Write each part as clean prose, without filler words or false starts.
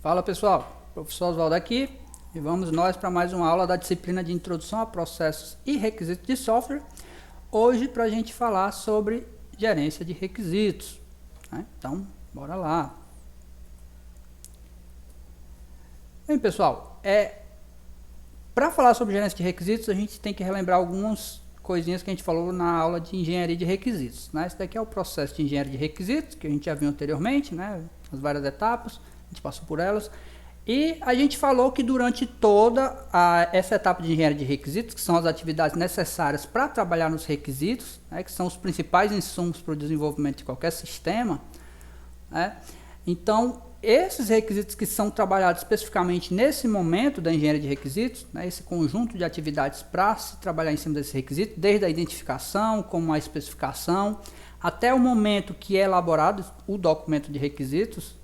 Fala pessoal, professor Oswaldo aqui e vamos nós para mais uma aula da disciplina de Introdução a Processos e Requisitos de Software. Hoje para a gente falar sobre gerência de requisitos, né? Então, bora lá. Bem pessoal, para falar sobre gerência de requisitos a gente tem que relembrar algumas coisinhas que a gente falou na aula de engenharia de requisitos, né? Esse daqui é o processo de engenharia de requisitos que a gente já viu anteriormente, né? As várias etapas. A gente passou por elas, e a gente falou que durante toda essa etapa de engenharia de requisitos, que são as atividades necessárias para trabalhar nos requisitos, né, que são os principais insumos para o desenvolvimento de qualquer sistema, né, então esses requisitos que são trabalhados especificamente nesse momento da engenharia de requisitos, né, esse conjunto de atividades para se trabalhar em cima desse requisito, desde a identificação, como a especificação, até o momento que é elaborado o documento de requisitos,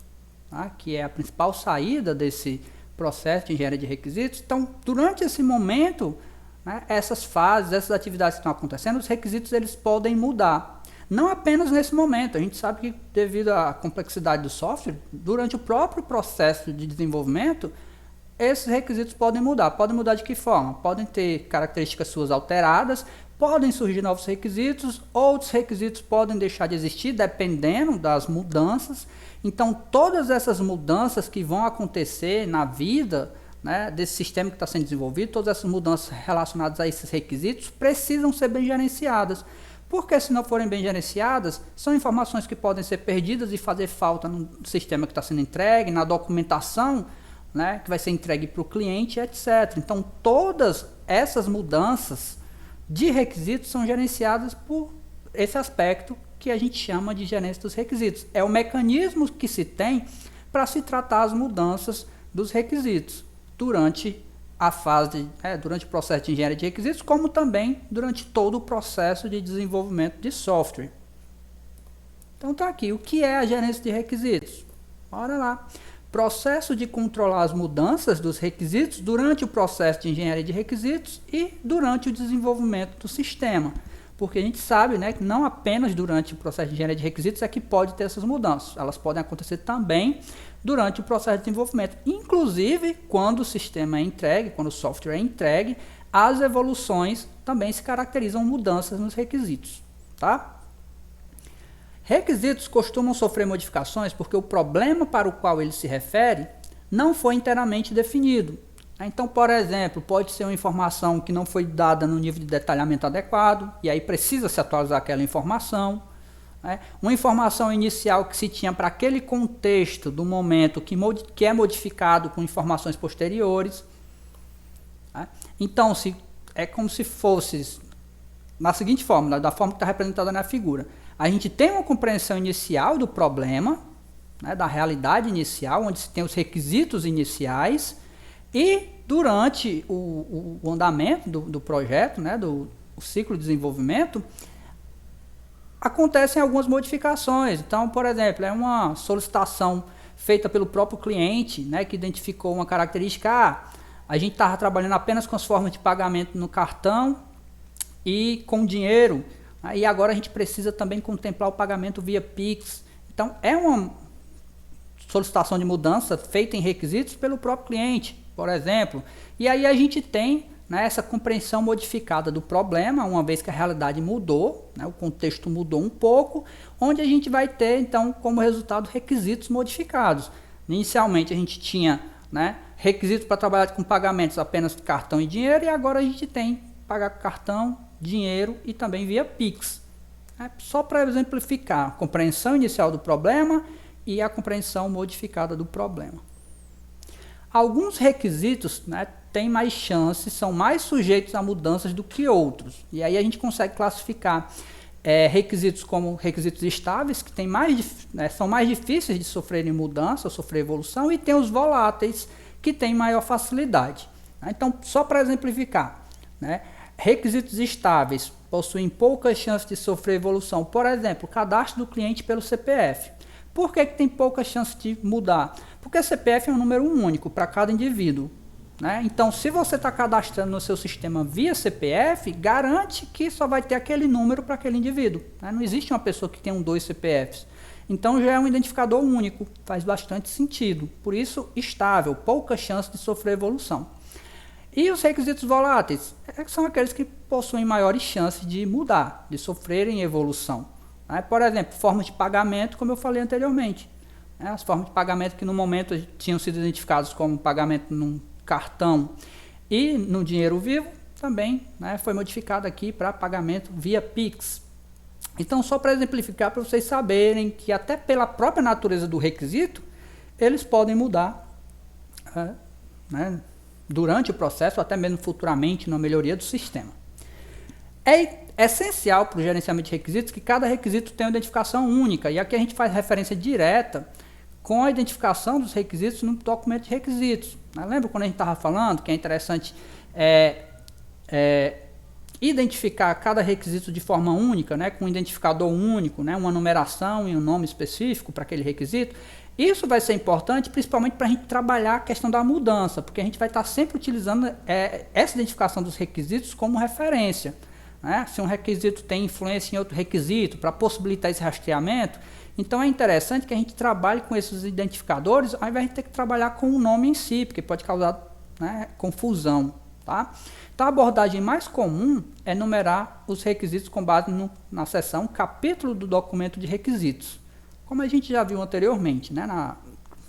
que é a principal saída desse processo de engenharia de requisitos. Então, durante esse momento, né, essas fases, essas atividades que estão acontecendo, os requisitos eles podem mudar. Não apenas nesse momento, a gente sabe que devido à complexidade do software, durante o próprio processo de desenvolvimento, esses requisitos podem mudar. Podem mudar de que forma? Podem ter características suas alteradas, podem surgir novos requisitos, outros requisitos podem deixar de existir, dependendo das mudanças. Então, todas essas mudanças que vão acontecer na vida, né, desse sistema que está sendo desenvolvido, todas essas mudanças relacionadas a esses requisitos precisam ser bem gerenciadas. Porque se não forem bem gerenciadas, são informações que podem ser perdidas e fazer falta no sistema que está sendo entregue, na documentação, né, que vai ser entregue para o cliente, etc. Então, todas essas mudanças de requisitos são gerenciadas por esse aspecto que a gente chama de gerência dos requisitos. É o mecanismo que se tem para se tratar as mudanças dos requisitos durante a fase, durante o processo de engenharia de requisitos, como também durante todo o processo de desenvolvimento de software. Então tá aqui, o que é a gerência de requisitos? Bora lá. Processo de controlar as mudanças dos requisitos durante o processo de engenharia de requisitos e durante o desenvolvimento do sistema. Porque a gente sabe, né, que não apenas durante o processo de engenharia de requisitos é que pode ter essas mudanças. Elas podem acontecer também durante o processo de desenvolvimento. Inclusive, quando o sistema é entregue, quando o software é entregue, as evoluções também se caracterizam mudanças nos requisitos. Tá? Requisitos costumam sofrer modificações porque o problema para o qual ele se refere não foi inteiramente definido. Então, por exemplo, pode ser uma informação que não foi dada no nível de detalhamento adequado, e aí precisa se atualizar aquela informação. Né? Uma informação inicial que se tinha para aquele contexto do momento que é modificado com informações posteriores. Né? Então, é como se fosse, na seguinte forma, da forma que está representada na figura. A gente tem uma compreensão inicial do problema, né, da realidade inicial, onde se tem os requisitos iniciais, e durante o andamento do projeto, né, do ciclo de desenvolvimento, acontecem algumas modificações. Então, por exemplo, é uma solicitação feita pelo próprio cliente, né, que identificou uma característica, a gente estava trabalhando apenas com as formas de pagamento no cartão e com dinheiro, e agora a gente precisa também contemplar o pagamento via Pix. Então, é uma solicitação de mudança feita em requisitos pelo próprio cliente, por exemplo. E aí a gente tem, né, essa compreensão modificada do problema, uma vez que a realidade mudou, né, o contexto mudou um pouco, onde a gente vai ter, então, como resultado, requisitos modificados. Inicialmente a gente tinha, né, requisitos para trabalhar com pagamentos apenas de cartão e dinheiro, e agora a gente tem pagar com cartão, dinheiro e também via Pix. Só para exemplificar a compreensão inicial do problema e a compreensão modificada do problema. Alguns requisitos, né, têm mais chances, são mais sujeitos a mudanças do que outros. E aí a gente consegue classificar requisitos como requisitos estáveis, que são mais difíceis de sofrerem mudança, sofrer evolução, e tem os voláteis, que têm maior facilidade. Então, só para exemplificar, né, requisitos estáveis possuem poucas chances de sofrer evolução. Por exemplo, o cadastro do cliente pelo CPF. Por que tem pouca chance de mudar? Porque o CPF é um número único para cada indivíduo. Né? Então, se você está cadastrando no seu sistema via CPF, garante que só vai ter aquele número para aquele indivíduo. Né? Não existe uma pessoa que tenha dois CPFs. Então já é um identificador único, faz bastante sentido. Por isso, estável, pouca chance de sofrer evolução. E os requisitos voláteis são aqueles que possuem maiores chances de mudar, de sofrerem evolução. Por exemplo, formas de pagamento, como eu falei anteriormente. As formas de pagamento que no momento tinham sido identificadas como pagamento num cartão e no dinheiro vivo, também foi modificado aqui para pagamento via Pix. Então, só para exemplificar, para vocês saberem que até pela própria natureza do requisito, eles podem mudar durante o processo, ou até mesmo futuramente, na melhoria do sistema. É essencial para o gerenciamento de requisitos que cada requisito tenha uma identificação única, e aqui a gente faz referência direta com a identificação dos requisitos no documento de requisitos. Lembra quando a gente estava falando que é interessante identificar cada requisito de forma única, com um identificador único, uma numeração e um nome específico para aquele requisito? Isso vai ser importante principalmente para a gente trabalhar a questão da mudança, porque a gente vai estar sempre utilizando essa identificação dos requisitos como referência. Se um requisito tem influência em outro requisito para possibilitar esse rastreamento, então é interessante que a gente trabalhe com esses identificadores ao invés de ter que trabalhar com o nome em si, porque pode causar confusão. Tá? Então a abordagem mais comum é numerar os requisitos com base na seção capítulo do documento de requisitos, como a gente já viu anteriormente,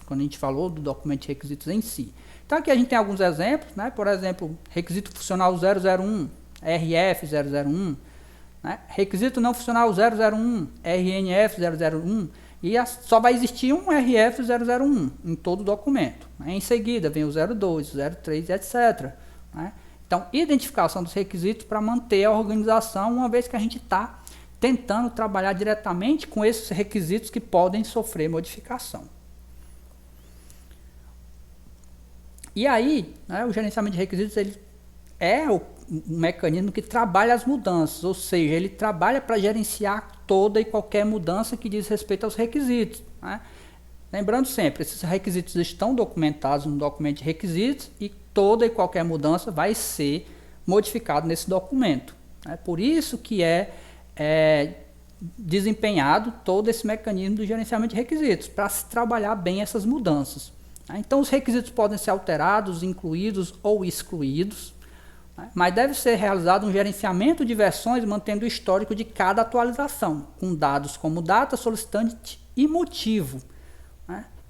quando a gente falou do documento de requisitos em si. Então aqui a gente tem alguns exemplos, por exemplo, requisito funcional 001, RF 001, requisito não funcional 001, RNF 001, e só vai existir um RF 001 em todo o documento. Em seguida vem o 02, o 03, etc. Então, identificação dos requisitos para manter a organização, uma vez que a gente está tentando trabalhar diretamente com esses requisitos que podem sofrer modificação. E aí, o gerenciamento de requisitos ele é um mecanismo que trabalha as mudanças, ou seja, ele trabalha para gerenciar toda e qualquer mudança que diz respeito aos requisitos. Lembrando sempre, esses requisitos estão documentados no documento de requisitos e toda e qualquer mudança vai ser modificado nesse documento. Por isso que é desempenhado todo esse mecanismo do gerenciamento de requisitos, para se trabalhar bem essas mudanças. Então os requisitos podem ser alterados, incluídos ou excluídos, mas deve ser realizado um gerenciamento de versões mantendo o histórico de cada atualização, com dados como data, solicitante e motivo.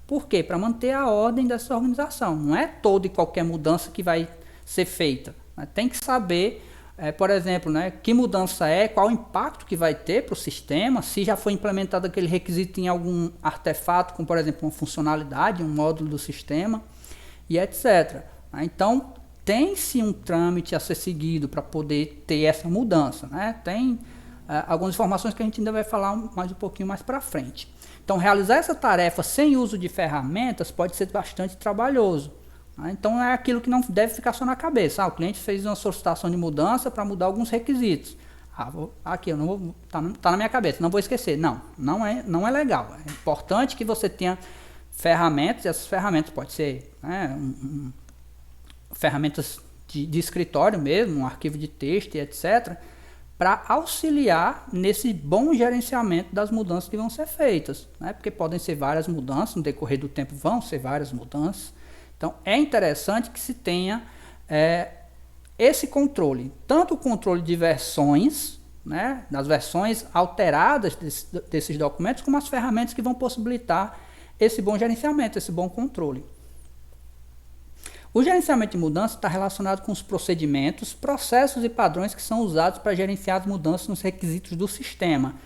Por quê? Para manter a ordem dessa organização. Não é toda e qualquer mudança que vai ser feita. Tem que saber, por exemplo, que mudança qual o impacto que vai ter para o sistema, se já foi implementado aquele requisito em algum artefato, como por exemplo uma funcionalidade, um módulo do sistema, e etc. Então, tem-se um trâmite a ser seguido para poder ter essa mudança. Tem algumas informações que a gente ainda vai falar mais um pouquinho mais para frente. Então, realizar essa tarefa sem uso de ferramentas pode ser bastante trabalhoso. Então, é aquilo que não deve ficar só na cabeça. O cliente fez uma solicitação de mudança para mudar alguns requisitos. Aqui, eu não vou, tá na minha cabeça, não vou esquecer. Não é legal. É importante que você tenha ferramentas, e essas ferramentas podem ser ferramentas de escritório mesmo, um arquivo de texto e etc., para auxiliar nesse bom gerenciamento das mudanças que vão ser feitas, porque podem ser várias mudanças, no decorrer do tempo vão ser várias mudanças. Então é interessante que se tenha esse controle, tanto o controle de versões, das versões alteradas desses documentos, como as ferramentas que vão possibilitar esse bom gerenciamento, esse bom controle. O gerenciamento de mudanças está relacionado com os procedimentos, processos e padrões que são usados para gerenciar as mudanças nos requisitos do sistema.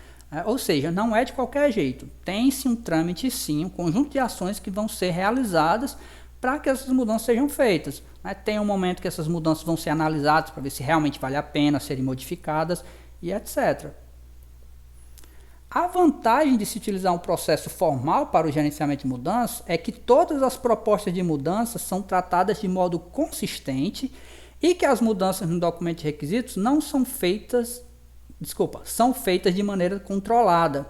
Ou seja, não é de qualquer jeito. Tem-se um trâmite, sim, um conjunto de ações que vão ser realizadas para que essas mudanças sejam feitas. Tem um momento que essas mudanças vão ser analisadas para ver se realmente vale a pena serem modificadas e etc. A vantagem de se utilizar um processo formal para o gerenciamento de mudanças é que todas as propostas de mudanças são tratadas de modo consistente e que as mudanças no documento de requisitos não são feitas, são feitas de maneira controlada.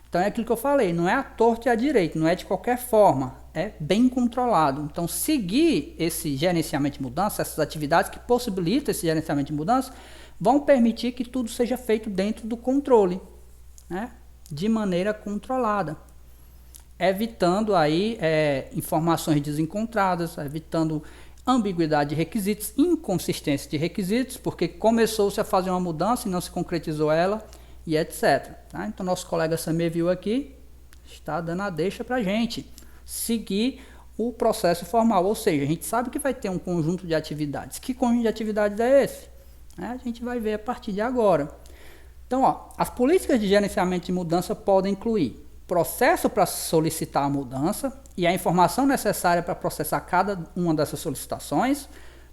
Então é aquilo que eu falei, não é à torta e à direita, não é de qualquer forma, é bem controlado. Então seguir esse gerenciamento de mudanças, essas atividades que possibilitam esse gerenciamento de mudanças, vão permitir que tudo seja feito dentro do controle. de maneira controlada, evitando aí informações desencontradas, evitando ambiguidade de requisitos, inconsistência de requisitos, porque começou-se a fazer uma mudança e não se concretizou ela, e etc. Tá? Então, nosso colega Samir viu aqui, está dando a deixa para a gente seguir o processo formal, ou seja, a gente sabe que vai ter um conjunto de atividades. Que conjunto de atividades é esse? A gente vai ver a partir de agora. Então, ó, as políticas de gerenciamento de mudança podem incluir processo para solicitar a mudança e a informação necessária para processar cada uma dessas solicitações.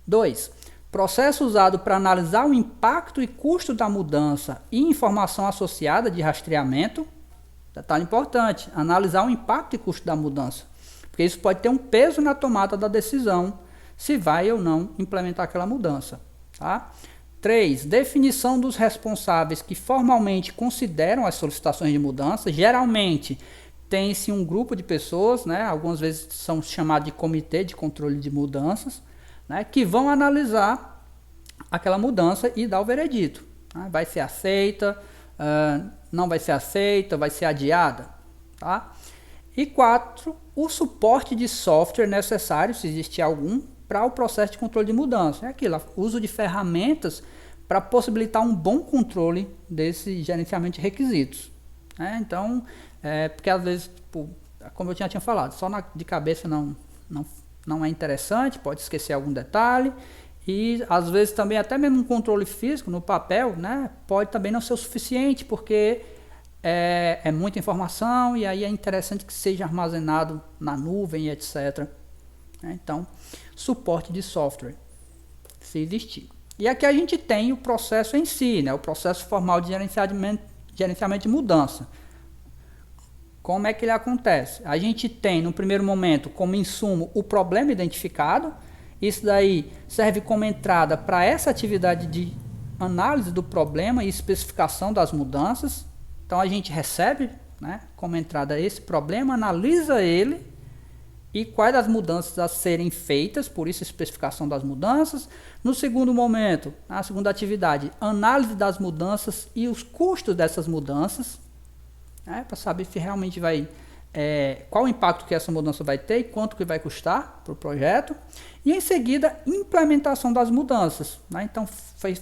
2. Processo usado para analisar o impacto e custo da mudança e informação associada de rastreamento. Detalhe importante, analisar o impacto e custo da mudança, porque isso pode ter um peso na tomada da decisão, se vai ou não implementar aquela mudança. Tá? 3. Definição dos responsáveis que formalmente consideram as solicitações de mudança. Geralmente tem-se um grupo de pessoas, né, algumas vezes são chamados de comitê de controle de mudanças, né, que vão analisar aquela mudança e dar o veredito. Né? Vai ser aceita, não vai ser aceita, vai ser adiada. Tá? E 4. O suporte de software necessário, se existir algum, para o processo de controle de mudança. É aquilo, uso de ferramentas para possibilitar um bom controle desse gerenciamento de requisitos. Então, porque às vezes, como eu tinha falado, só de cabeça não é interessante, pode esquecer algum detalhe, e às vezes também até mesmo um controle físico no papel, né, pode também não ser o suficiente, porque é muita informação e aí é interessante que seja armazenado na nuvem, etc. Então, suporte de software, se existir. E aqui a gente tem o processo em si, né, o processo formal de gerenciamento de mudança. Como é que ele acontece? A gente tem, no primeiro momento, como insumo, o problema identificado. Isso daí serve como entrada para essa atividade de análise do problema e especificação das mudanças. Então, a gente recebe, né, como entrada esse problema, analisa ele e quais as mudanças a serem feitas, por isso a especificação das mudanças. No segundo momento, a segunda atividade, análise das mudanças e os custos dessas mudanças, né, para saber se realmente qual o impacto que essa mudança vai ter e quanto que vai custar para o projeto. E em seguida, implementação das mudanças. Né? Então, foi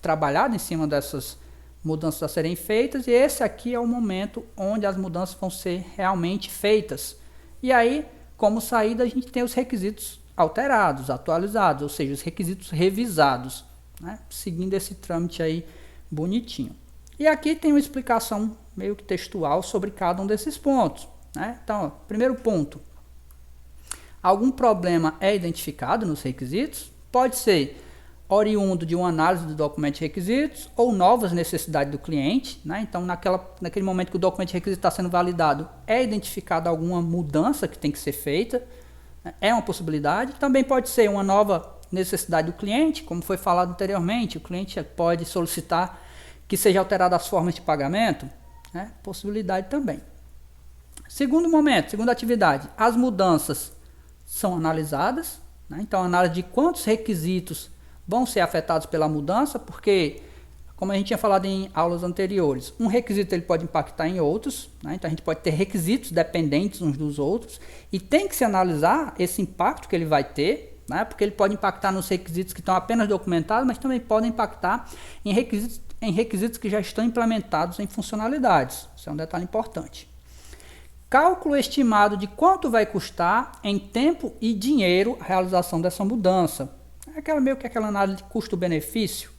trabalhado em cima dessas mudanças a serem feitas, e esse aqui é o momento onde as mudanças vão ser realmente feitas. E aí, como saída, a gente tem os requisitos alterados, atualizados, ou seja, os requisitos revisados, né? Seguindo esse trâmite aí bonitinho. E aqui tem uma explicação meio que textual sobre cada um desses pontos. Né? Então, ó, primeiro ponto, algum problema é identificado nos requisitos, pode ser oriundo de uma análise do documento de requisitos ou novas necessidades do cliente. Né? Então, naquele momento que o documento de requisitos está sendo validado, é identificada alguma mudança que tem que ser feita, né? É uma possibilidade. Também pode ser uma nova necessidade do cliente, como foi falado anteriormente, o cliente pode solicitar que seja alterada as formas de pagamento, né? Possibilidade também. Segundo momento, segunda atividade, as mudanças são analisadas, né? Então, análise de quantos requisitos vão ser afetados pela mudança, porque, como a gente tinha falado em aulas anteriores, um requisito ele pode impactar em outros, né? Então a gente pode ter requisitos dependentes uns dos outros, e tem que se analisar esse impacto que ele vai ter, né? Porque ele pode impactar nos requisitos que estão apenas documentados, mas também pode impactar em requisitos que já estão implementados em funcionalidades. Isso é um detalhe importante. Cálculo estimado de quanto vai custar em tempo e dinheiro a realização dessa mudança. Meio que aquela análise de custo-benefício.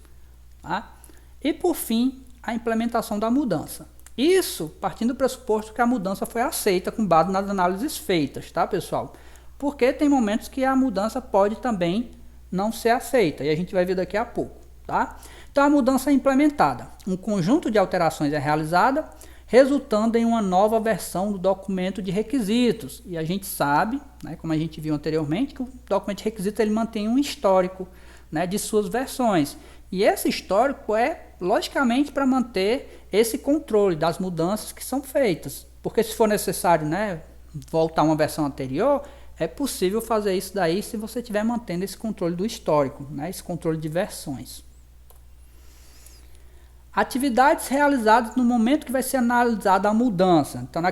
Tá? E por fim, a implementação da mudança. Isso partindo do pressuposto que a mudança foi aceita com base nas análises feitas, tá, pessoal? Porque tem momentos que a mudança pode também não ser aceita, e a gente vai ver daqui a pouco, tá? Então a mudança é implementada. Um conjunto de alterações é realizada, resultando em uma nova versão do documento de requisitos. E a gente sabe, né, como a gente viu anteriormente, que o documento de requisitos ele mantém um histórico, né, de suas versões. E esse histórico é, logicamente, para manter esse controle das mudanças que são feitas. Porque se for necessário, né, voltar a uma versão anterior, é possível fazer isso daí se você estiver mantendo esse controle do histórico, né, esse controle de versões. Atividades realizadas no momento que vai ser analisada a mudança. Então,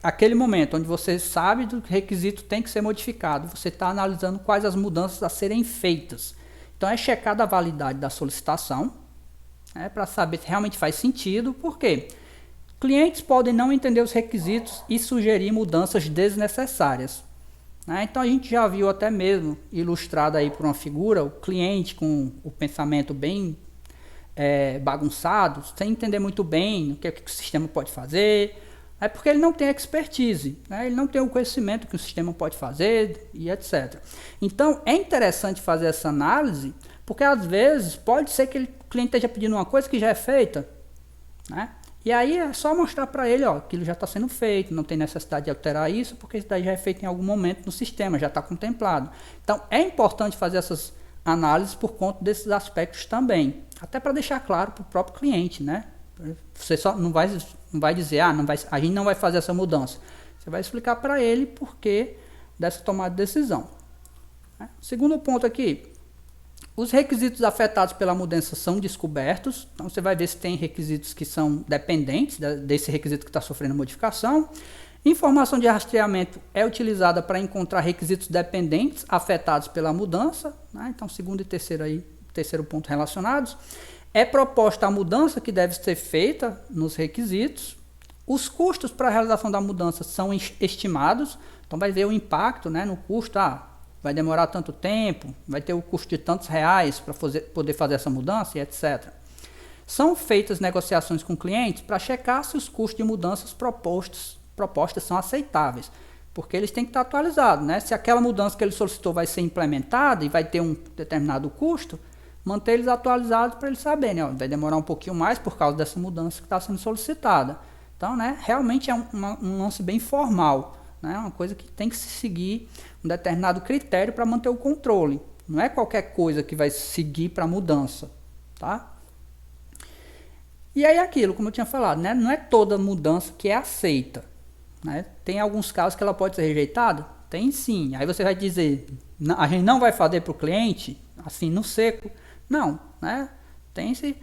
aquele momento onde você sabe do requisito tem que ser modificado, você está analisando quais as mudanças a serem feitas. Então, é checada a validade da solicitação, para saber se realmente faz sentido. Por quê? Clientes podem não entender os requisitos e sugerir mudanças desnecessárias. Então, a gente já viu até mesmo, ilustrado aí por uma figura, o cliente com o pensamento bem bagunçado, sem entender muito bem o que o sistema pode fazer, porque ele não tem expertise, ele não tem o conhecimento que o sistema pode fazer e etc. Então, é interessante fazer essa análise, porque às vezes pode ser que o cliente esteja pedindo uma coisa que já é feita, e aí é só mostrar para ele, ó, aquilo já está sendo feito, não tem necessidade de alterar isso, porque isso daí já é feito em algum momento no sistema, já está contemplado. Então, é importante fazer essas análises por conta desses aspectos também, até para deixar claro para o próprio cliente, Você só não vai dizer, a gente não vai fazer essa mudança. Você vai explicar para ele por que dessa tomada de decisão. Segundo ponto aqui, os requisitos afetados pela mudança são descobertos. Então, você vai ver se tem requisitos que são dependentes desse requisito que está sofrendo modificação. Informação de rastreamento é utilizada para encontrar requisitos dependentes afetados pela mudança. Então, segundo e terceiro ponto relacionados. É proposta a mudança que deve ser feita nos requisitos. Os custos para a realização da mudança são estimados. Então, vai ver o impacto no custo. Vai demorar tanto tempo, vai ter o custo de tantos reais para poder fazer essa mudança e etc. São feitas negociações com clientes para checar se os custos de mudanças propostas são aceitáveis, porque eles têm que estar atualizados, Se aquela mudança que ele solicitou vai ser implementada e vai ter um determinado custo, manter eles atualizados para eles saberem, vai demorar um pouquinho mais por causa dessa mudança que está sendo solicitada. Então, realmente é um lance bem formal. Uma coisa que tem que se seguir um determinado critério para manter o controle. Não é qualquer coisa que vai seguir para mudança, E aí aquilo, como eu tinha falado, não é toda mudança que é aceita, Tem alguns casos que ela pode ser rejeitada? Tem sim. Aí você vai dizer, a gente não vai fazer para o cliente, assim, no seco. Não, Tem-se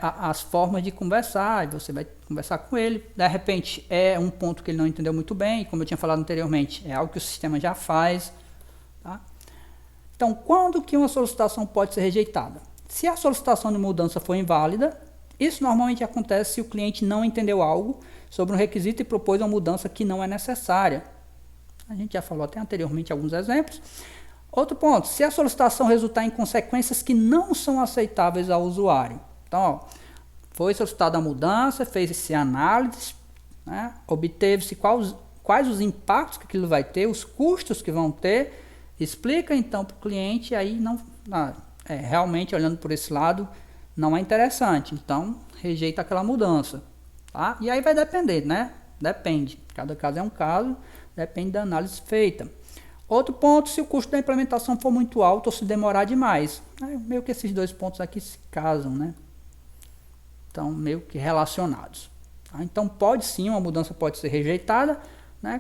as formas de conversar, e você vai conversar com ele. De repente, é um ponto que ele não entendeu muito bem, como eu tinha falado anteriormente, é algo que o sistema já faz. Então, quando que uma solicitação pode ser rejeitada? Se a solicitação de mudança for inválida, isso normalmente acontece se o cliente não entendeu algo sobre um requisito e propôs uma mudança que não é necessária. A gente já falou até anteriormente alguns exemplos. Outro ponto, se a solicitação resultar em consequências que não são aceitáveis ao usuário. Então, foi solicitada a mudança, fez-se análise, obteve-se quais os impactos que aquilo vai ter, os custos que vão ter, explica então para o cliente, aí realmente olhando por esse lado, não é interessante, então rejeita aquela mudança. E aí vai depender, Depende, cada caso é um caso, depende da análise feita. Outro ponto, se o custo da implementação for muito alto ou se demorar demais. Meio que esses dois pontos aqui se casam, Então, meio que relacionados. Então, uma mudança pode ser rejeitada,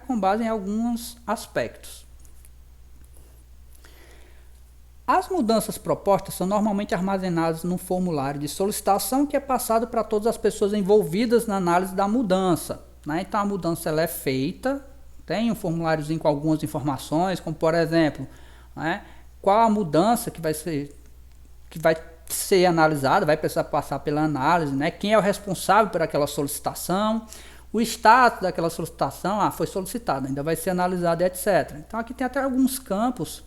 com base em alguns aspectos. As mudanças propostas são normalmente armazenadas num formulário de solicitação que é passado para todas as pessoas envolvidas na análise da mudança. Então, a mudança ela é feita, tem um formuláriozinho com algumas informações, como por exemplo, qual a mudança que vai ser analisada, vai precisar passar pela análise, quem é o responsável por aquela solicitação, o status daquela solicitação, foi solicitada, ainda vai ser analisada, etc. Então aqui tem até alguns campos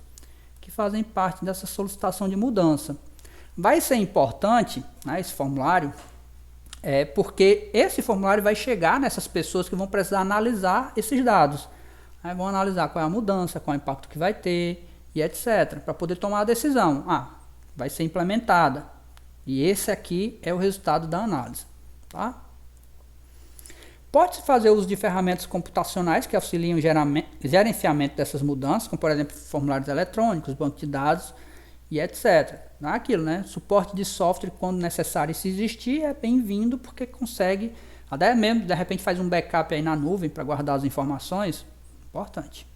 que fazem parte dessa solicitação de mudança. Vai ser importante, esse formulário, porque esse formulário vai chegar nessas pessoas que vão precisar analisar esses dados. Vão analisar qual é a mudança, qual é o impacto que vai ter, e etc. Para poder tomar a decisão. Vai ser implementada. E esse aqui é o resultado da análise. Pode-se fazer uso de ferramentas computacionais que auxiliam o gerenciamento dessas mudanças, como por exemplo formulários eletrônicos, banco de dados e etc. Não é aquilo, Suporte de software quando necessário, se existir, é bem-vindo porque consegue, até mesmo de repente faz um backup aí na nuvem para guardar as informações. Importante.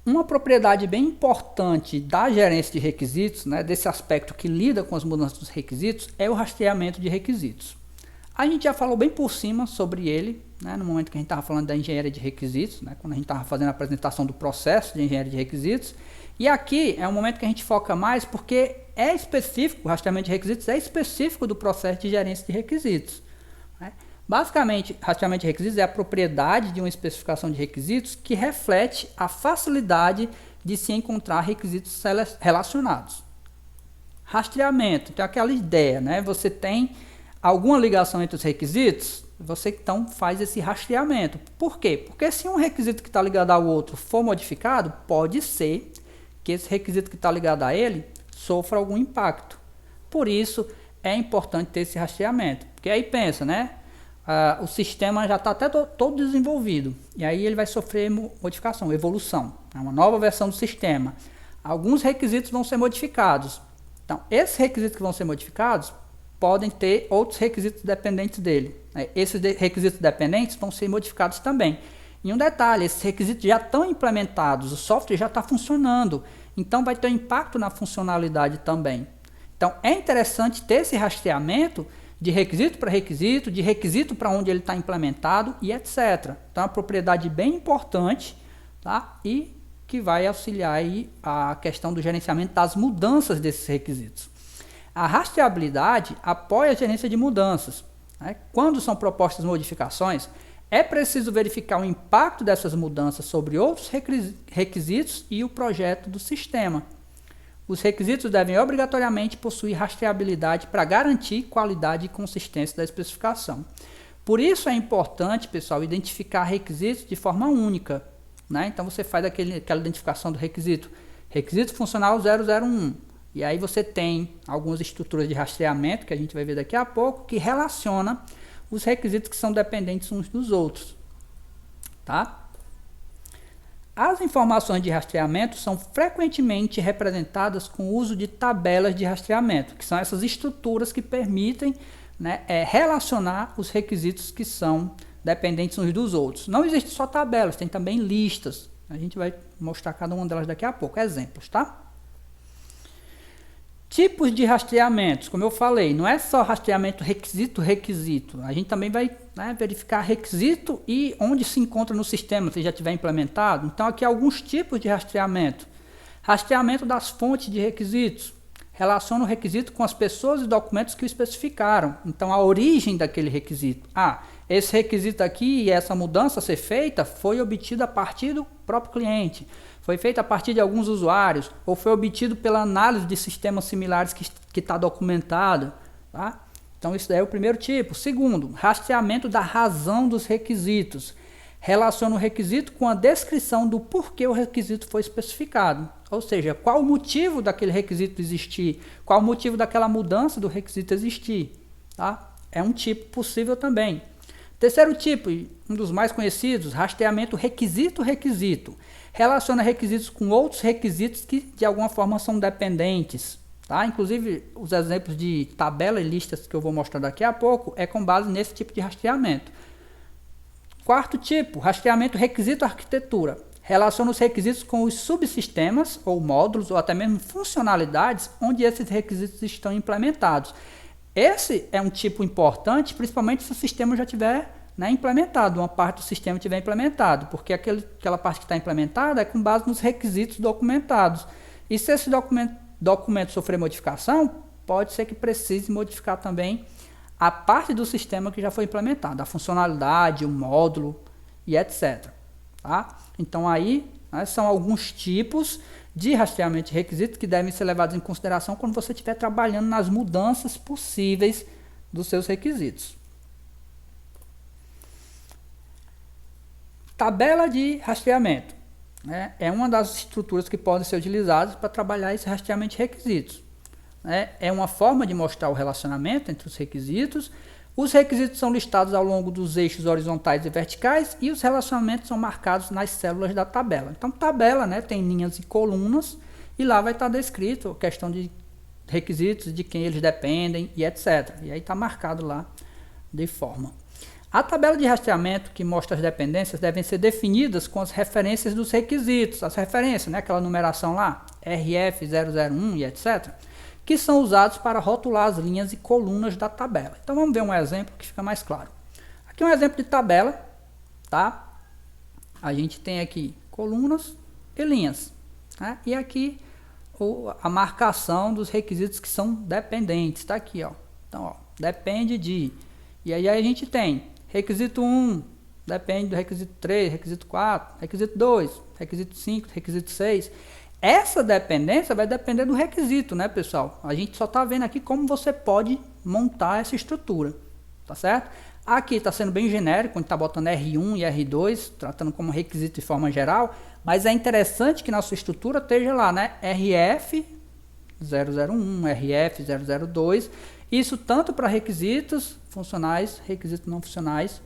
Uma propriedade bem importante da gerência de requisitos, né, desse aspecto que lida com as mudanças dos requisitos, é o rastreamento de requisitos. A gente já falou bem por cima sobre ele, né, no momento que a gente estava falando da engenharia de requisitos, né, quando a gente estava fazendo a apresentação do processo de engenharia de requisitos. E aqui é um momento que a gente foca mais porque é específico, o rastreamento de requisitos é específico do processo de gerência de requisitos. Né? Basicamente, rastreamento de requisitos é a propriedade de uma especificação de requisitos que reflete a facilidade de se encontrar requisitos relacionados. Rastreamento, tem aquela ideia, né? Você tem alguma ligação entre os requisitos, você então faz esse rastreamento. Por quê? Porque se um requisito que está ligado ao outro for modificado, pode ser que esse requisito que está ligado a ele sofra algum impacto. Por isso, é importante ter esse rastreamento. Porque aí pensa, né? O sistema já está até todo desenvolvido. E aí ele vai sofrer modificação, evolução. É uma nova versão do sistema. Alguns requisitos vão ser modificados. Então, esses requisitos que vão ser modificados podem ter outros requisitos dependentes dele. Esses requisitos dependentes vão ser modificados também. E um detalhe, esses requisitos já estão implementados, o software já está funcionando. Então, vai ter um impacto na funcionalidade também. Então, é interessante ter esse rastreamento de requisito para requisito, de requisito para onde ele está implementado e etc. Então, é uma propriedade bem importante, tá? E que vai auxiliar aí a questão do gerenciamento das mudanças desses requisitos. A rastreabilidade apoia a gerência de mudanças. Né? Quando são propostas modificações, é preciso verificar o impacto dessas mudanças sobre outros requisitos e o projeto do sistema. Os requisitos devem obrigatoriamente possuir rastreabilidade para garantir qualidade e consistência da especificação. Por isso é importante, pessoal, identificar requisitos de forma única. Né? Então você faz aquela identificação do requisito. Requisito funcional 001. E aí você tem algumas estruturas de rastreamento, que a gente vai ver daqui a pouco, que relaciona os requisitos que são dependentes uns dos outros. Tá? As informações de rastreamento são frequentemente representadas com o uso de tabelas de rastreamento, que são essas estruturas que permitem, né, relacionar os requisitos que são dependentes uns dos outros. Não existe só tabelas, tem também listas. A gente vai mostrar cada uma delas daqui a pouco, exemplos, tá? Tipos de rastreamentos, como eu falei, não é só rastreamento requisito. A gente também vai, né, verificar requisito e onde se encontra no sistema, se já tiver implementado. Então aqui alguns tipos de rastreamento. Rastreamento das fontes de requisitos. Relaciona o requisito com as pessoas e documentos que o especificaram. Então a origem daquele requisito. Esse requisito aqui e essa mudança a ser feita foi obtida a partir do próprio cliente. Foi feito a partir de alguns usuários, ou foi obtido pela análise de sistemas similares que está documentado. Tá? Então, isso daí é o primeiro tipo. Segundo, rastreamento da razão dos requisitos. Relaciona o requisito com a descrição do porquê o requisito foi especificado. Ou seja, qual o motivo daquele requisito existir, qual o motivo daquela mudança do requisito existir. Tá? É um tipo possível também. Terceiro tipo, um dos mais conhecidos, rastreamento requisito-requisito. Relaciona requisitos com outros requisitos que de alguma forma são dependentes. Tá? Inclusive, os exemplos de tabela e listas que eu vou mostrar daqui a pouco é com base nesse tipo de rastreamento. Quarto tipo, rastreamento requisito-arquitetura. Relaciona os requisitos com os subsistemas ou módulos ou até mesmo funcionalidades onde esses requisitos estão implementados. Esse é um tipo importante, principalmente se o sistema já tiver, né, implementado, uma parte do sistema tiver implementado, porque aquela parte que está implementada é com base nos requisitos documentados. E se esse documento sofrer modificação, pode ser que precise modificar também a parte do sistema que já foi implementada, a funcionalidade, o módulo e etc. Tá? Então aí, né, são alguns tipos de rastreamento de requisitos que devem ser levados em consideração quando você estiver trabalhando nas mudanças possíveis dos seus requisitos. Tabela de rastreamento, né, é uma das estruturas que podem ser utilizadas para trabalhar esse rastreamento de requisitos. Né? É uma forma de mostrar o relacionamento entre os requisitos. Os requisitos são listados ao longo dos eixos horizontais e verticais e os relacionamentos são marcados nas células da tabela. Então, tabela, né, tem linhas e colunas e lá vai estar descrito a questão de requisitos, de quem eles dependem e etc. E aí está marcado lá de forma. A tabela de rastreamento que mostra as dependências devem ser definidas com as referências dos requisitos, as referências, né, aquela numeração lá, RF001 e etc., que são usados para rotular as linhas e colunas da tabela. Então vamos ver um exemplo que fica mais claro. Aqui é um exemplo de tabela, tá? A gente tem aqui colunas e linhas, né? E aqui a marcação dos requisitos que são dependentes, está aqui, ó. Então, ó, depende de. E aí a gente tem requisito 1, depende do requisito 3, requisito 4, requisito 2, requisito 5, requisito 6. Essa dependência vai depender do requisito, né, pessoal? A gente só está vendo aqui como você pode montar essa estrutura, tá certo? Aqui está sendo bem genérico, a gente está botando R1 e R2, tratando como requisito de forma geral, mas é interessante que na sua estrutura esteja lá, né? RF001, RF002, isso tanto para requisitos funcionais, requisitos não funcionais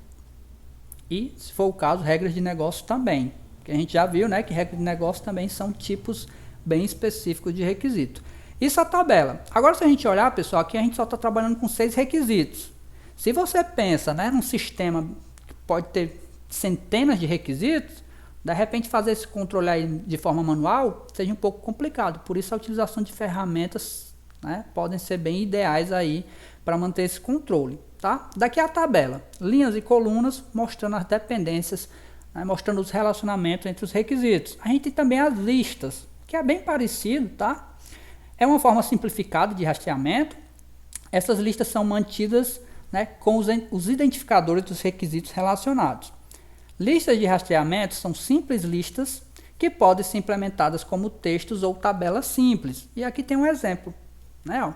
e, se for o caso, regras de negócio também. Que a gente já viu, né, que regras de negócio também são tipos bem específicos de requisito. Isso é a tabela. Agora, se a gente olhar, pessoal, aqui a gente só está trabalhando com 6 requisitos. Se você pensa, né, num sistema que pode ter centenas de requisitos, de repente fazer esse controle aí de forma manual seja um pouco complicado. Por isso a utilização de ferramentas, né, podem ser bem ideais aí para manter esse controle. Tá? Daqui a tabela, linhas e colunas mostrando as dependências, né, mostrando os relacionamentos entre os requisitos. A gente tem também as listas, que é bem parecido, tá? É uma forma simplificada de rastreamento. Essas listas são mantidas, né, com os identificadores dos requisitos relacionados. Listas de rastreamento são simples listas que podem ser implementadas como textos ou tabelas simples. E aqui tem um exemplo, né, ó,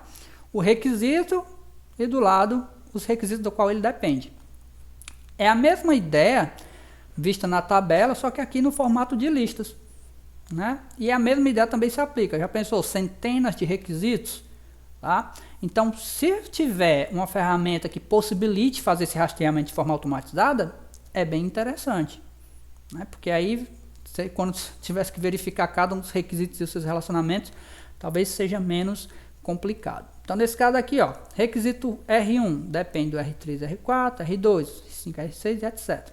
o requisito e do lado os requisitos do qual ele depende. É a mesma ideia vista na tabela, só que aqui no formato de listas, né? E a mesma ideia também se aplica. Já pensou centenas de requisitos? Tá? Então, se tiver uma ferramenta que possibilite fazer esse rastreamento de forma automatizada, é bem interessante, né? Porque aí, quando tivesse que verificar cada um dos requisitos e os seus relacionamentos, talvez seja menos complicado. Então, nesse caso aqui, ó, requisito R1 depende do R3, R4, R2, R5, R6, etc.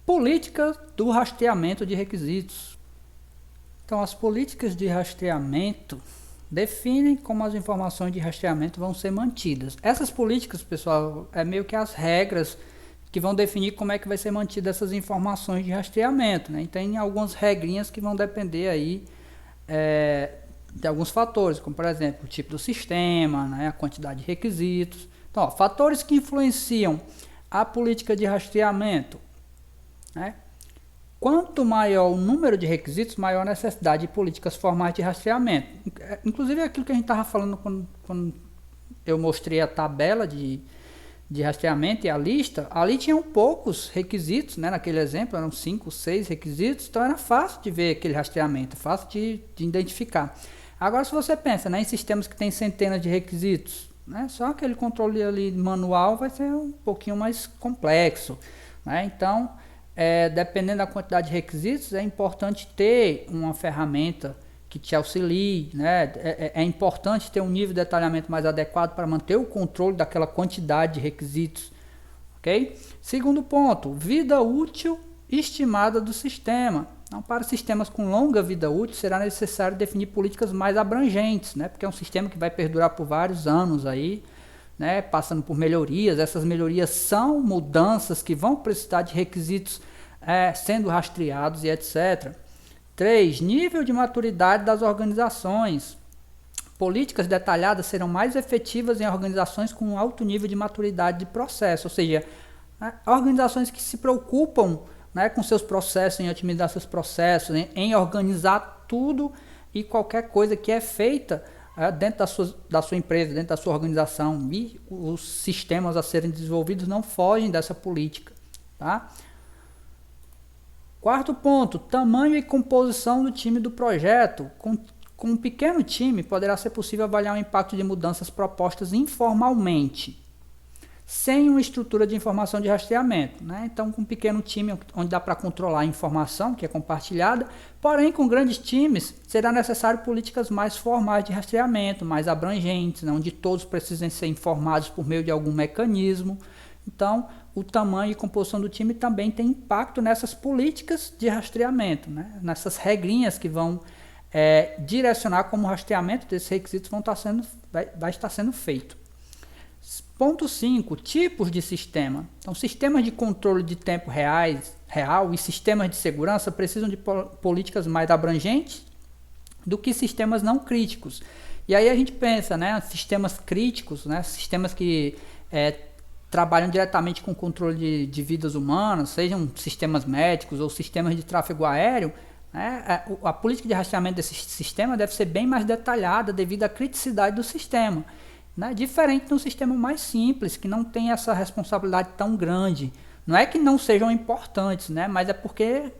Política do rastreamento de requisitos. Então, as políticas de rastreamento definem como as informações de rastreamento vão ser mantidas. Essas políticas, pessoal, é meio que as regras que vão definir como é que vai ser mantida essas informações de rastreamento, né? Então, tem algumas regrinhas que vão depender aí de alguns fatores, como por exemplo o tipo do sistema, né, a quantidade de requisitos. Então, ó, fatores que influenciam a política de rastreamento, né? Quanto maior o número de requisitos, maior a necessidade de políticas formais de rastreamento. Inclusive aquilo que a gente estava falando quando eu mostrei a tabela de rastreamento e a lista, ali tinham poucos requisitos, né? Naquele exemplo eram 5, 6 requisitos, então era fácil de ver aquele rastreamento, fácil de identificar. Agora, se você pensa, né, em sistemas que tem centenas de requisitos, né, só aquele controle ali manual vai ser um pouquinho mais complexo, né? Então, dependendo da quantidade de requisitos, é importante ter uma ferramenta que te auxilie, né? É importante ter um nível de detalhamento mais adequado para manter o controle daquela quantidade de requisitos, ok? Segundo ponto, vida útil estimada do sistema. Então, para sistemas com longa vida útil, será necessário definir políticas mais abrangentes, né? Porque é um sistema que vai perdurar por vários anos aí, né? Passando por melhorias. Essas melhorias são mudanças que vão precisar de requisitos sendo rastreados e etc. 3. Nível de maturidade das organizações. Políticas detalhadas serão mais efetivas em organizações com alto nível de maturidade de processo, ou seja, organizações que se preocupam, né, com seus processos, em otimizar seus processos, em organizar tudo e qualquer coisa que é feita dentro da sua empresa, dentro da sua organização, e os sistemas a serem desenvolvidos não fogem dessa política, tá? Quarto ponto, tamanho e composição do time do projeto. Com um pequeno time, poderá ser possível avaliar o impacto de mudanças propostas informalmente. sem uma estrutura de informação de rastreamento, né? Então, com um pequeno time onde dá para controlar a informação que é compartilhada, porém, com grandes times, será necessário políticas mais formais de rastreamento, mais abrangentes, né? Onde todos precisem ser informados por meio de algum mecanismo. Então, o tamanho e composição do time também tem impacto nessas políticas de rastreamento, né? Nessas regrinhas que vão direcionar como o rastreamento desses requisitos vai estar sendo feito. Ponto 5. Tipos de sistema. Então, sistemas de controle de tempo real e sistemas de segurança precisam de políticas mais abrangentes do que sistemas não críticos. E aí a gente pensa, né, sistemas críticos, né, sistemas que trabalham diretamente com o controle de vidas humanas, sejam sistemas médicos ou sistemas de tráfego aéreo, né, a política de rastreamento desse sistema deve ser bem mais detalhada devido à criticidade do sistema. Né? Diferente de um sistema mais simples, que não tem essa responsabilidade tão grande. Não é que não sejam importantes, né? Mas é porque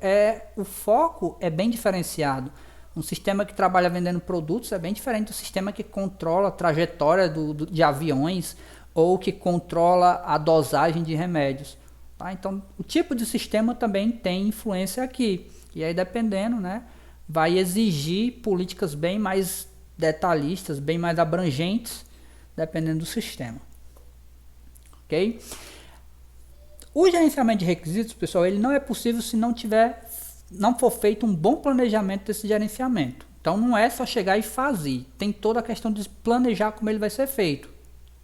o foco é bem diferenciado. Um sistema que trabalha vendendo produtos é bem diferente do sistema que controla a trajetória de aviões ou que controla a dosagem de remédios. Tá? Então, o tipo de sistema também tem influência aqui. E aí, dependendo, né, vai exigir políticas bem mais detalhistas, bem mais abrangentes, dependendo do sistema. Ok? O gerenciamento de requisitos, pessoal, ele não é possível se não for feito um bom planejamento desse gerenciamento. Então, não é só chegar e fazer. Tem toda a questão de planejar como ele vai ser feito.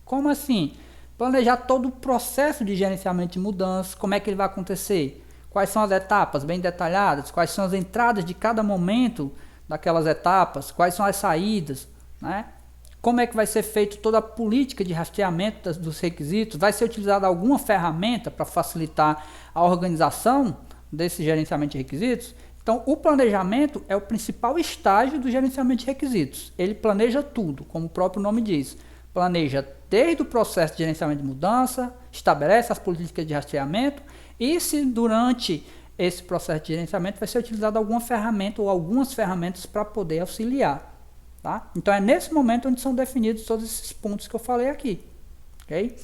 Como assim? Planejar todo o processo de gerenciamento de mudanças, como é que ele vai acontecer, quais são as etapas bem detalhadas, quais são as entradas de cada momento daquelas etapas, quais são as saídas, né? Como é que vai ser feito toda a política de rastreamento dos requisitos, vai ser utilizada alguma ferramenta para facilitar a organização desse gerenciamento de requisitos. Então, o planejamento é o principal estágio do gerenciamento de requisitos. Ele planeja tudo, como o próprio nome diz. Planeja desde o processo de gerenciamento de mudança, estabelece as políticas de rastreamento e se durante esse processo de gerenciamento vai ser utilizada alguma ferramenta ou algumas ferramentas para poder auxiliar. Tá? Então é nesse momento onde são definidos todos esses pontos que eu falei aqui. Okay?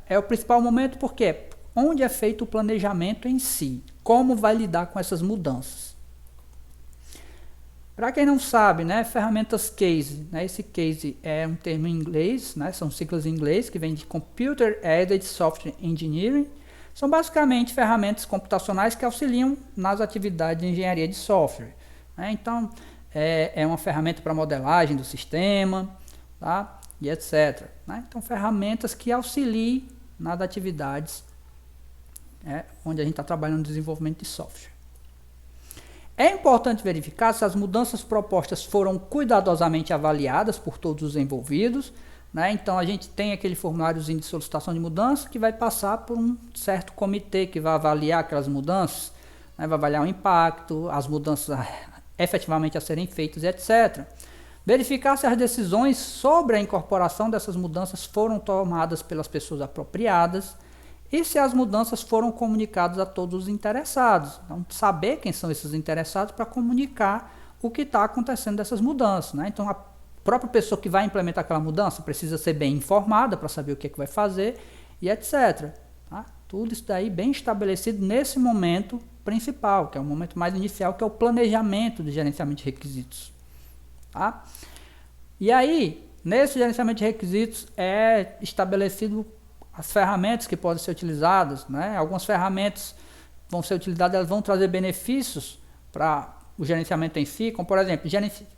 É o principal momento porque onde é feito o planejamento em si, como vai lidar com essas mudanças. Para quem não sabe, né, ferramentas case, né, esse case é um termo em inglês, né, são siglas em inglês que vem de Computer Aided Software Engineering, são basicamente ferramentas computacionais que auxiliam nas atividades de engenharia de software. Né? Então, é uma ferramenta para modelagem do sistema, tá? E etc. Né? Então, ferramentas que auxiliem nas atividades onde a gente está trabalhando no desenvolvimento de software. É importante verificar se as mudanças propostas foram cuidadosamente avaliadas por todos os envolvidos. Né? Então, a gente tem aquele formuláriozinho de solicitação de mudança que vai passar por um certo comitê que vai avaliar aquelas mudanças, né? Vai avaliar o impacto, as mudanças efetivamente a serem feitas, etc. Verificar se as decisões sobre a incorporação dessas mudanças foram tomadas pelas pessoas apropriadas e se as mudanças foram comunicadas a todos os interessados. Então, saber quem são esses interessados para comunicar o que está acontecendo dessas mudanças. Né? Então, a própria pessoa que vai implementar aquela mudança precisa ser bem informada para saber o que vai fazer e etc. Tá? Tudo isso daí bem estabelecido nesse momento principal, que é o momento mais inicial, que é o planejamento do gerenciamento de requisitos. Tá? E aí, nesse gerenciamento de requisitos é estabelecido as ferramentas que podem ser utilizadas. Né? Algumas ferramentas vão ser utilizadas, elas vão trazer benefícios para o gerenciamento em si, como por exemplo,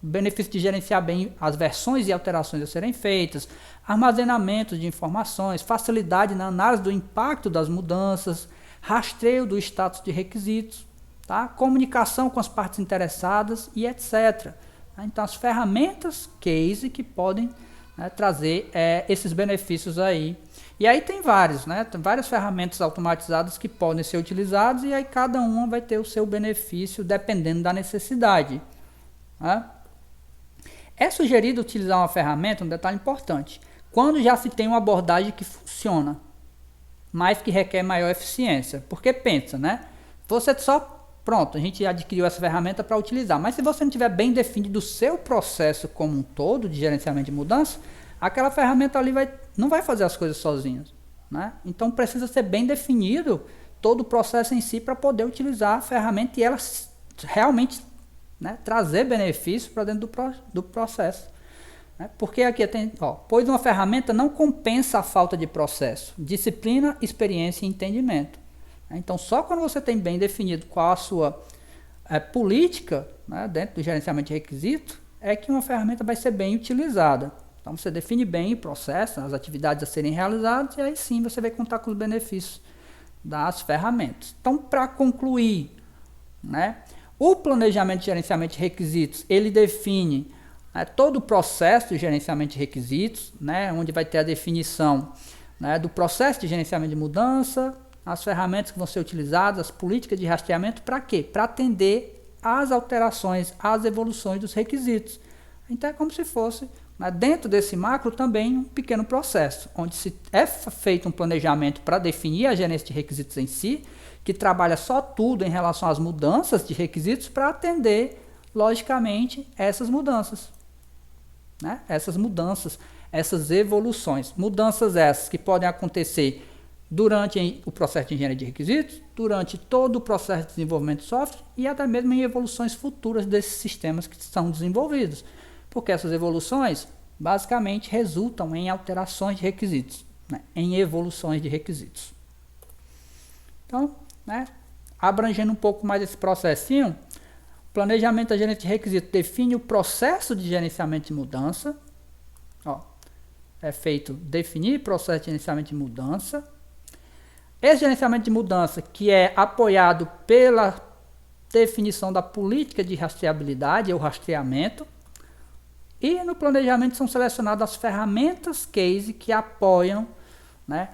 benefício de gerenciar bem as versões e alterações a serem feitas, armazenamento de informações, facilidade na análise do impacto das mudanças, rastreio do status de requisitos, tá? Comunicação com as partes interessadas e etc. Então, as ferramentas case que podem, né, trazer esses benefícios aí. E aí tem vários, né? Tem várias ferramentas automatizadas que podem ser utilizadas e aí cada uma vai ter o seu benefício dependendo da necessidade. Né? É sugerido utilizar uma ferramenta, um detalhe importante, quando já se tem uma abordagem que funciona, mas que requer maior eficiência. Porque pensa, né? Você pronto, a gente adquiriu essa ferramenta para utilizar, mas se você não tiver bem definido o seu processo como um todo de gerenciamento de mudança, aquela ferramenta ali não vai fazer as coisas sozinha. né? Então precisa ser bem definido todo o processo em si para poder utilizar a ferramenta e ela realmente, né, trazer benefício para dentro do processo. Né? Porque aqui tem, pois uma ferramenta não compensa a falta de processo, disciplina, experiência e entendimento. Então só quando você tem bem definido qual a sua política, né, dentro do gerenciamento de requisitos, é que uma ferramenta vai ser bem utilizada. Então você define bem o processo, as atividades a serem realizadas, e aí sim você vai contar com os benefícios das ferramentas. Então, para concluir, né, o planejamento de gerenciamento de requisitos, ele define todo o processo de gerenciamento de requisitos, né, onde vai ter a definição, né, do processo de gerenciamento de mudança, as ferramentas que vão ser utilizadas, as políticas de rastreamento, para quê? Para atender às alterações, às evoluções dos requisitos. Então é como se fosse, né, dentro desse macro também um pequeno processo, onde se é feito um planejamento para definir a gerência de requisitos em si, que trabalha só tudo em relação às mudanças de requisitos para atender, logicamente, essas mudanças. Né? Essas mudanças, essas evoluções. Mudanças essas que podem acontecer durante o processo de engenharia de requisitos, durante todo o processo de desenvolvimento de software e até mesmo em evoluções futuras desses sistemas que são desenvolvidos. Porque essas evoluções basicamente resultam em alterações de requisitos, né? Em evoluções de requisitos. Então, né, abrangendo um pouco mais esse processinho, o planejamento da gerência de requisitos define o processo de gerenciamento de mudança. É feito definir processo de gerenciamento de mudança. Esse gerenciamento de mudança que é apoiado pela definição da política de rastreabilidade ou rastreamento. E no planejamento são selecionadas as ferramentas case que apoiam, né,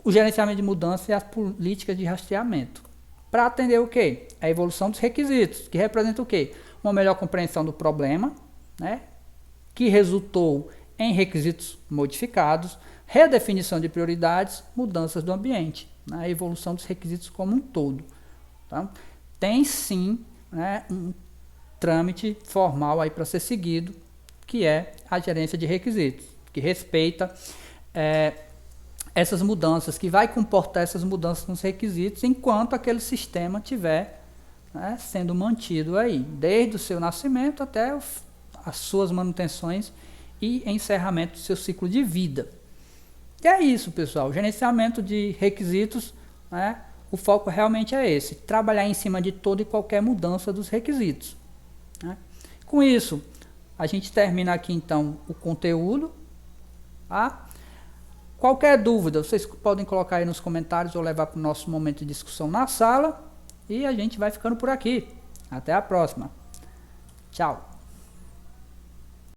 o gerenciamento de mudança e as políticas de rastreamento. Para atender o quê? A evolução dos requisitos, que representa o quê? Uma melhor compreensão do problema, né, que resultou em requisitos modificados, redefinição de prioridades, mudanças do ambiente, né, a evolução dos requisitos como um todo. Tá? Tem sim, né, um trâmite formal aí para ser seguido, que é a gerência de requisitos, que respeita essas mudanças, que vai comportar essas mudanças nos requisitos, enquanto aquele sistema estiver, né, sendo mantido aí, desde o seu nascimento até as suas manutenções e encerramento do seu ciclo de vida. E é isso, pessoal. O gerenciamento de requisitos, né, o foco realmente é esse, trabalhar em cima de toda e qualquer mudança dos requisitos. Né? Com isso, a gente termina aqui então o conteúdo. Tá? Qualquer dúvida, vocês podem colocar aí nos comentários ou levar para o nosso momento de discussão na sala. E a gente vai ficando por aqui. Até a próxima. Tchau.